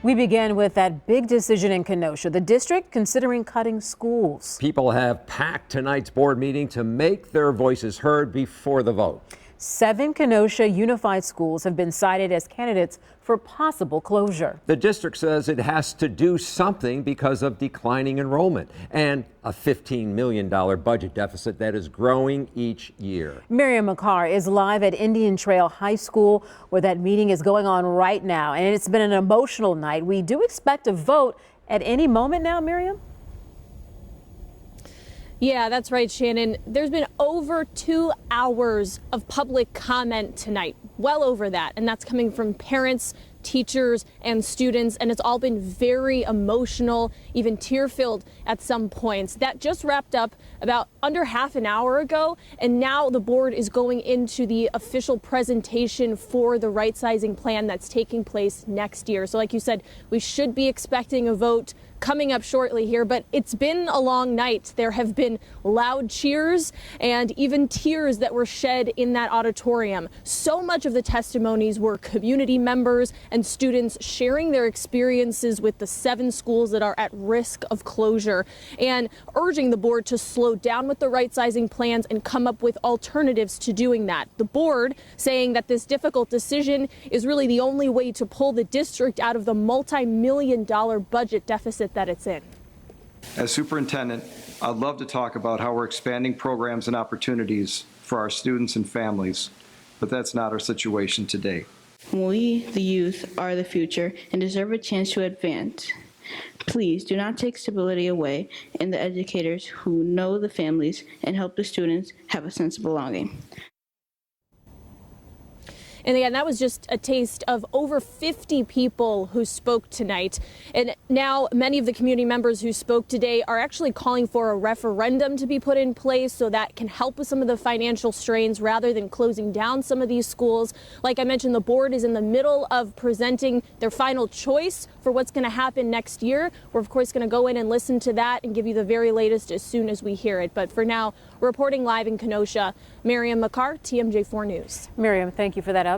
We begin with that big decision in Kenosha, the district considering cutting schools. People have packed tonight's board meeting to make their voices heard before the vote. 7 Kenosha Unified schools have been cited as candidates for possible closure. The district says it has to do something because of declining enrollment and a $15 million budget deficit that is growing each year. Miriam McCarr is live at Indian Trail High School, where that meeting is going on right now. And it's been an emotional night. We do expect a vote at any moment now, Miriam? Yeah, that's right, Shannon. There's been over 2 hours of public comment tonight, well over that. And that's coming from parents, teachers, and students. And it's all been very emotional, even tear-filled at some points. That just wrapped up about under half an hour ago. And now the board is going into the official presentation for the right-sizing plan that's taking place next year. So like you said, we should be expecting a vote coming up shortly here, but it's been a long night. There have been loud cheers and even tears that were shed in that auditorium. So much of the testimonies were community members and students sharing their experiences with the 7 schools that are at risk of closure and urging the board to slow down with the right-sizing plans and come up with alternatives to doing that. The board saying that this difficult decision is really the only way to pull the district out of the multi-million-dollar budget deficit that it's in. As superintendent, I'd love to talk about how we're expanding programs and opportunities for our students and families, but that's not our situation today. We, the youth, are the future and deserve a chance to advance. Please do not take stability away, and the educators who know the families and help the students have a sense of belonging. And again, that was just a taste of over 50 people who spoke tonight. And now many of the community members who spoke today are actually calling for a referendum to be put in place so that can help with some of the financial strains rather than closing down some of these schools. Like I mentioned, the board is in the middle of presenting their final choice for what's going to happen next year. We're, of course, going to go in and listen to that and give you the very latest as soon as we hear it. But for now, reporting live in Kenosha, Miriam McCarr, TMJ4 News. Miriam, thank you for that update.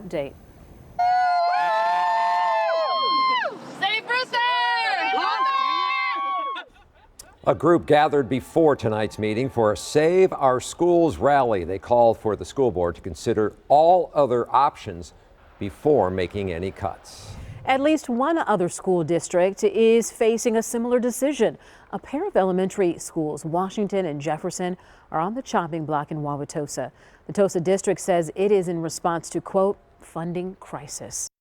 A group gathered before tonight's meeting for a Save Our Schools rally. They called for the school board to consider all other options before making any cuts. At least one other school district is facing a similar decision. A pair of elementary schools, Washington and Jefferson, are on the chopping block in Wauwatosa. The Tosa district says it is in response to, quote, funding crisis.